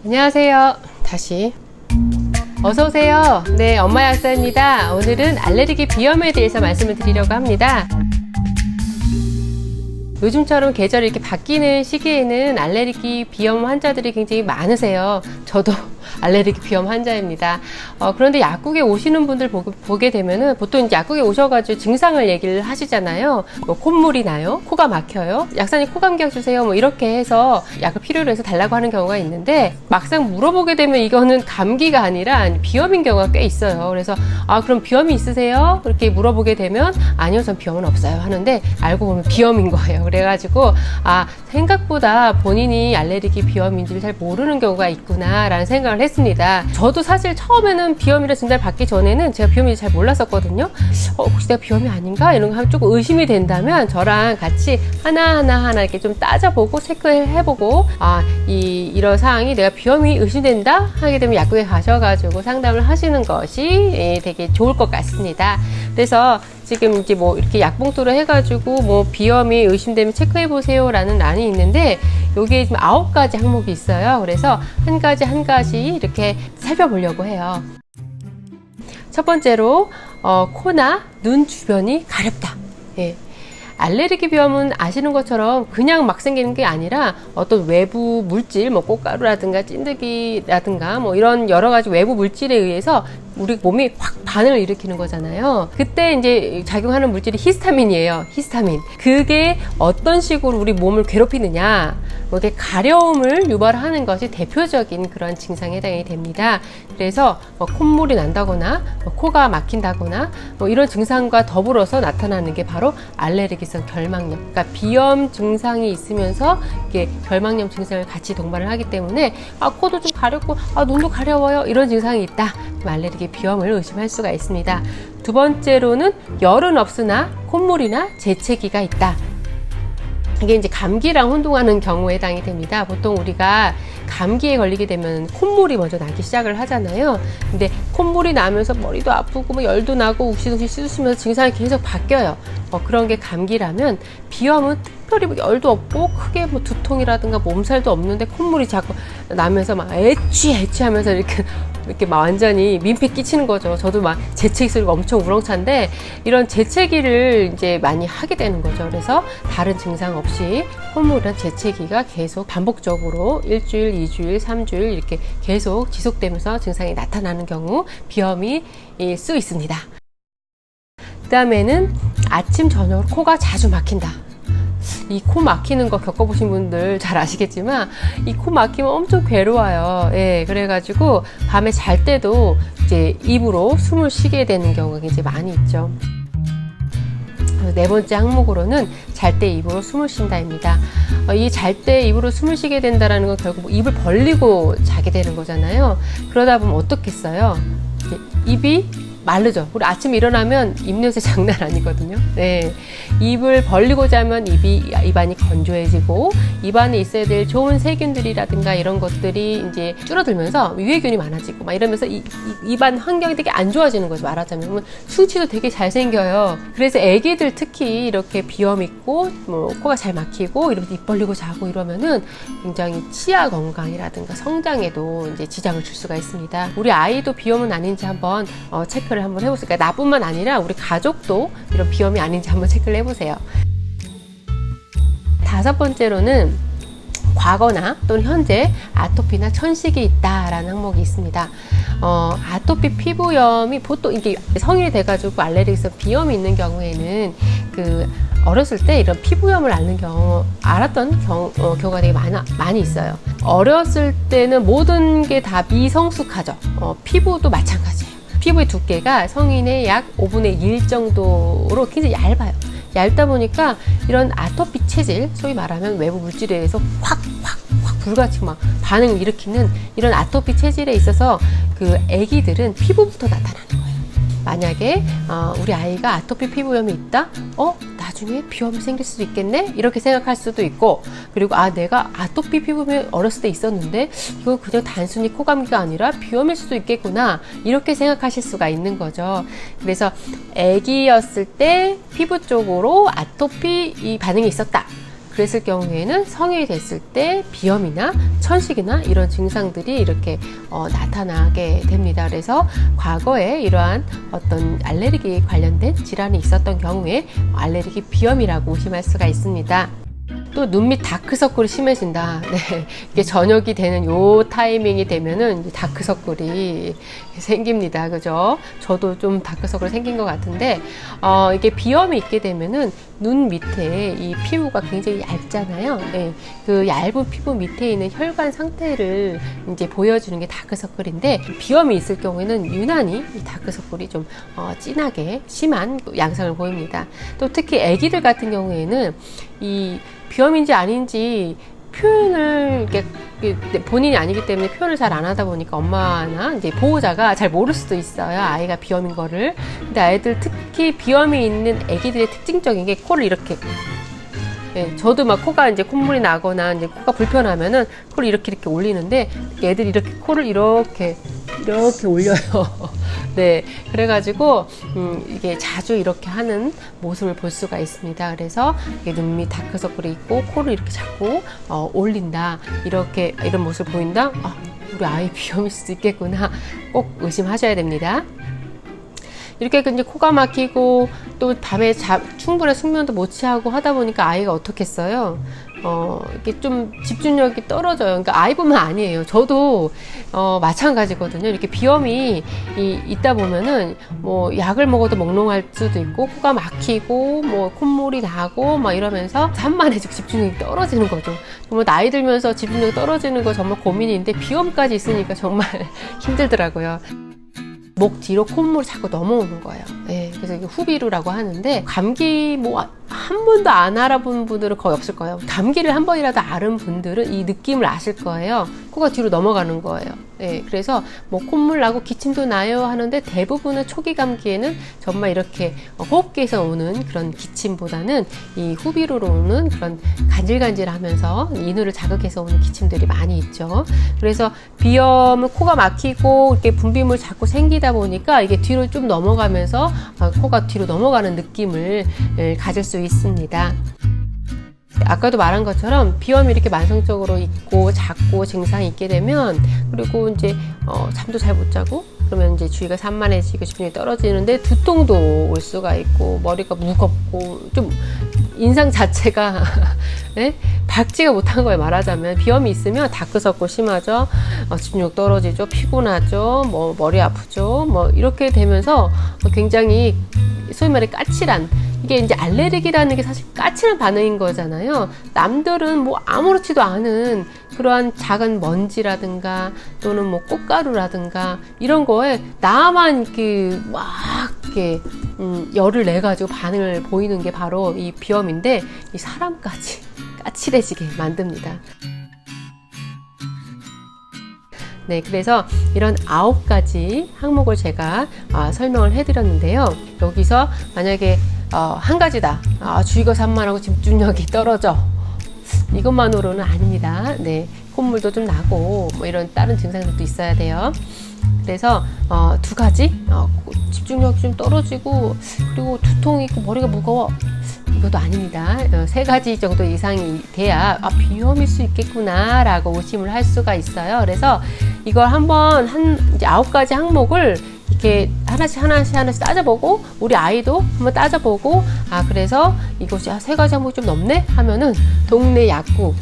안녕하세요. 다시 어서오세요. 네, 엄마 약사입니다. 오늘은 알레르기 비염에 대해서 말씀을 드리려고 합니다. 요즘처럼 계절이 이렇게 바뀌는 시기에는 알레르기 비염 환자들이 굉장히 많으세요. 저도 알레르기 비염 환자입니다. 그런데 약국에 오시는 분들 보게 되면은 보통 이제 약국에 오셔가지고 증상을 얘기를 하시잖아요. 뭐 콧물이 나요, 코가 막혀요, 약사님 코감기약 주세요, 뭐 이렇게 해서 약을 필요로 해서 달라고 하는 경우가 있는데, 막상 물어보게 되면 이거는 감기가 아니라 비염인 경우가 꽤 있어요. 그래서 그럼 비염이 있으세요? 이렇게 물어보게 되면 아니요, 전 비염은 없어요 하는데, 알고 보면 비염인 거예요. 그래가지고 생각보다 본인이 알레르기 비염인지를 잘 모르는 경우가 있구나 라는 생각을 했습니다. 저도 사실 처음에는 비염이라 진단을 받기 전에는 제가 비염인지 잘 몰랐었거든요. 혹시 내가 비염이 아닌가? 이런 거 하면 조금 의심이 된다면 저랑 같이 하나하나 이렇게 좀 따져보고 체크해보고 이런 상황이 내가 비염이 의심된다 하게 되면 약국에 가셔가지고 상담을 하시는 것이 되게 좋을 것 같습니다. 그래서 지금 이제 뭐 이렇게 약봉투로 해가지고 뭐 비염이 의심되면 체크해보세요 라는 란이 있는데, 여기에 지금 9가지 항목이 있어요. 그래서 한 가지 이렇게 살펴보려고 해요. 첫 번째로 코나 눈 주변이 가렵다. 예. 알레르기 비염은 아시는 것처럼 그냥 막 생기는 게 아니라 어떤 외부 물질, 뭐 꽃가루라든가 찐득이라든가 뭐 이런 여러 가지 외부 물질에 의해서 우리 몸이 확 반응을 일으키는 거잖아요. 그때 이제 작용하는 물질이 히스타민이에요. 히스타민. 그게 어떤 식으로 우리 몸을 괴롭히느냐, 뭐 이렇게 가려움을 유발하는 것이 대표적인 그런 증상에 해당이 됩니다. 그래서 콧물이 난다거나 코가 막힌다거나 이런 증상과 더불어서 나타나는 게 바로 알레르기성 결막염. 그러니까 비염 증상이 있으면서 이게 결막염 증상을 같이 동반을 하기 때문에 코도 좀 가렵고 눈도 가려워요, 이런 증상이 있다. 그럼 알레르기 비염을 의심할 수가 있습니다. 두 번째로는 열은 없으나 콧물이나 재채기가 있다. 이게 이제 감기랑 혼동하는 경우에 해당이 됩니다. 보통 우리가 감기에 걸리게 되면 콧물이 먼저 나기 시작을 하잖아요. 근데 콧물이 나면서 머리도 아프고 뭐 열도 나고 욱신욱신 씻으면서 증상이 계속 바뀌어요. 그런 게 감기라면, 비염은 특별히 뭐 열도 없고 크게 뭐 두통이라든가 몸살도 없는데 콧물이 자꾸 나면서 막 애취하면서 이렇게 막 완전히 민폐 끼치는 거죠. 저도 막 재채기 소리가 엄청 우렁찬데, 이런 재채기를 이제 많이 하게 되는 거죠. 그래서 다른 증상 없이 콧물이나 재채기가 계속 반복적으로 1주일, 2주일, 3주일 이렇게 계속 지속되면서 증상이 나타나는 경우 비염이 수 있습니다. 그 다음에는 아침, 저녁으로 코가 자주 막힌다. 이 코 막히는 거 겪어보신 분들 잘 아시겠지만, 이 코 막히면 엄청 괴로워요. 예, 그래가지고 밤에 잘 때도 이제 입으로 숨을 쉬게 되는 경우가 이제 많이 있죠. 네 번째 항목으로는 잘 때 입으로 숨을 쉰다입니다. 이 잘 때 입으로 숨을 쉬게 된다는 건 결국 입을 벌리고 자게 되는 거잖아요. 그러다 보면 어떻겠어요? 입이 마르죠. 우리 아침에 일어나면 입냄새 장난 아니거든요. 네. 입을 벌리고 자면 입안이 건조해지고, 입안에 있어야 될 좋은 세균들이라든가 이런 것들이 이제 줄어들면서 유해균이 많아지고 막 이러면서 입안 환경이 되게 안 좋아지는 거죠. 말하자면 충치도 되게 잘 생겨요. 그래서 애기들 특히 이렇게 비염 있고 뭐 코가 잘 막히고 이러면서 입 벌리고 자고 이러면은 굉장히 치아 건강이라든가 성장에도 이제 지장을 줄 수가 있습니다. 우리 아이도 비염은 아닌지 한번 체크를 한번 해보세요. 그러니까 나뿐만 아니라 우리 가족도 이런 비염이 아닌지 한번 체크를 해보세요. 다섯 번째로는 과거나 또는 현재 아토피나 천식이 있다라는 항목이 있습니다. 아토피 피부염이 보통 이게 성인이 돼가지고 알레르기성 비염이 있는 경우에는 어렸을 때 이런 피부염을 알았던 경우가 되게 많이 있어요. 어렸을 때는 모든 게 다 미성숙하죠. 피부도 마찬가지예요. 피부의 두께가 성인의 약 5분의 1 정도로 굉장히 얇아요. 얇다 보니까 이런 아토피 체질, 소위 말하면 외부 물질에 의해서 확 불같이 막 반응을 일으키는 이런 아토피 체질에 있어서 애기들은 피부부터 나타나는 거예요. 만약에 우리 아이가 아토피 피부염이 있다? 나중에 비염이 생길 수도 있겠네? 이렇게 생각할 수도 있고, 그리고 내가 아토피 피부염이 어렸을 때 있었는데 이거 그냥 단순히 코감기가 아니라 비염일 수도 있겠구나, 이렇게 생각하실 수가 있는 거죠. 그래서 아기였을 때 피부 쪽으로 아토피 이 반응이 있었다. 그랬을 경우에는 성인이 됐을 때 비염이나 천식이나 이런 증상들이 이렇게 나타나게 됩니다. 그래서 과거에 이러한 어떤 알레르기 관련된 질환이 있었던 경우에 알레르기 비염이라고 의심할 수가 있습니다. 또 눈 밑 다크서클이 심해진다. 네, 이게 저녁이 되는 요 타이밍이 되면은 다크서클이 생깁니다. 그죠? 저도 좀 다크서클 생긴 것 같은데, 이게 비염이 있게 되면은 눈 밑에 이 피부가 굉장히 얇잖아요. 네, 그 얇은 피부 밑에 있는 혈관 상태를 이제 보여주는 게 다크서클인데, 비염이 있을 경우에는 유난히 이 다크서클이 좀 진하게 심한 양상을 보입니다. 또 특히 아기들 같은 경우에는 이 비염인지 아닌지 표현을 본인이 아니기 때문에 표현을 잘 안 하다 보니까 엄마나 이제 보호자가 잘 모를 수도 있어요. 아이가 비염인 거를. 근데 아이들 특히 비염이 있는 아기들의 특징적인 게 코를 이렇게, 예, 저도 막 코가 이제 콧물이 나거나 이제 코가 불편하면은 코를 이렇게 올리는데 애들이 이렇게 코를 이렇게 올려요. 네, 그래가지고 이게 자주 이렇게 하는 모습을 볼 수가 있습니다. 그래서 눈 밑 다크서클이 있고 코를 이렇게 자꾸 올린다, 이런 모습을 보인다. 우리 아이 비염일 수도 있겠구나. 꼭 의심하셔야 됩니다. 이렇게 이제 코가 막히고 또 밤에 충분한 숙면도 못 취하고 하다 보니까 아이가 어떻겠어요? 이게 좀 집중력이 떨어져요. 그러니까 아이뿐만 아니에요. 저도 마찬가지거든요. 이렇게 비염이 있다 보면은 뭐 약을 먹어도 몽롱할 수도 있고, 코가 막히고 뭐 콧물이 나고 막 이러면서 산만해지고 집중력이 떨어지는 거죠. 정말 나이 들면서 집중력이 떨어지는 거 정말 고민인데 비염까지 있으니까 정말 힘들더라고요. 목 뒤로 콧물이 자꾸 넘어오는 거예요. 네, 그래서 이게 후비루라고 하는데, 감기 뭐 한 번도 안 알아본 분들은 거의 없을 거예요. 감기를 한 번이라도 앓은 분들은 이 느낌을 아실 거예요. 코가 뒤로 넘어가는 거예요. 네, 그래서 뭐 콧물 나고 기침도 나요 하는데, 대부분은 초기 감기에는 정말 이렇게 호흡기에서 오는 그런 기침보다는 이 후비루로 오는 그런 간질간질하면서 인후를 자극해서 오는 기침들이 많이 있죠. 그래서 비염은 코가 막히고 이렇게 분비물 자꾸 생기다 보니까 이게 뒤로 좀 넘어가면서 코가 뒤로 넘어가는 느낌을 가질 수 있습니다. 아까도 말한 것처럼 비염이 이렇게 만성적으로 있고 작고 증상이 있게 되면, 그리고 이제 잠도 잘 못 자고 그러면 이제 주의가 산만해지고 집중력이 떨어지는데 두통도 올 수가 있고, 머리가 무겁고 좀 인상 자체가 네? 밝지가 못한 거예요. 말하자면 비염이 있으면 다크서클 심하죠. 집중력 떨어지죠. 피곤하죠. 뭐 머리 아프죠. 뭐 이렇게 되면서 굉장히 소위 말해 까칠한, 이게 이제 알레르기라는 게 사실 까칠한 반응인 거잖아요. 남들은 뭐 아무렇지도 않은 그러한 작은 먼지라든가 또는 뭐 꽃가루라든가 이런 거에 나만 이렇게 막 이렇게 열을 내 가지고 반응을 보이는 게 바로 이 비염인데, 이 사람까지 까칠해지게 만듭니다. 네, 그래서 이런 9가지 항목을 제가 설명을 해드렸는데요. 여기서 만약에 한 가지다, 주의가 산만하고 집중력이 떨어져, 이것만으로는 아닙니다. 네, 콧물도 좀 나고 뭐 이런 다른 증상들도 있어야 돼요. 그래서 2가지, 집중력이 좀 떨어지고 그리고 두통이 있고 머리가 무거워, 이것도 아닙니다. 3가지 정도 이상이 돼야 비염일 수 있겠구나 라고 의심을 할 수가 있어요. 그래서 이걸 이제 9가지 항목을 이렇게 하나씩 따져보고, 우리 아이도 한번 따져보고, 그래서 이것이 3가지 항목이 좀 넘네 하면은 동네 약국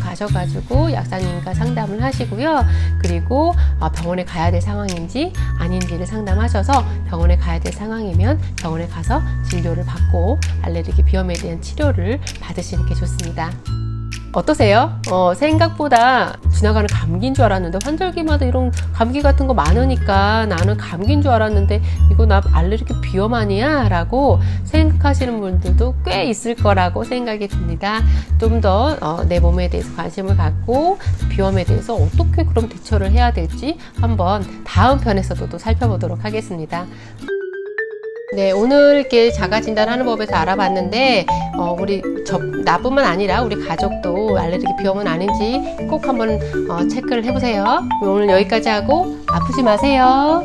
가셔가지고 약사님과 상담을 하시고요. 그리고 병원에 가야 될 상황인지 아닌지를 상담하셔서, 병원에 가야 될 상황이면 병원에 가서 진료를 받고 알레르기 비염에 대한 치료를 받으시는 게 좋습니다. 어떠세요? 생각보다 지나가는 감기인 줄 알았는데, 환절기마다 이런 감기 같은 거 많으니까 나는 감기인 줄 알았는데 이거 나 알레르기 비염 아니야? 라고 생각하시는 분들도 꽤 있을 거라고 생각이 듭니다. 좀 더 내 몸에 대해서 관심을 갖고 비염에 대해서 어떻게 그럼 대처를 해야 될지 한번 다음 편에서도 또 살펴보도록 하겠습니다. 네, 오늘 이렇게 자가진단하는 법에서 알아봤는데, 나뿐만 아니라 우리 가족도 알레르기 비염은 아닌지 꼭 한번 체크를 해보세요. 오늘 여기까지 하고 아프지 마세요.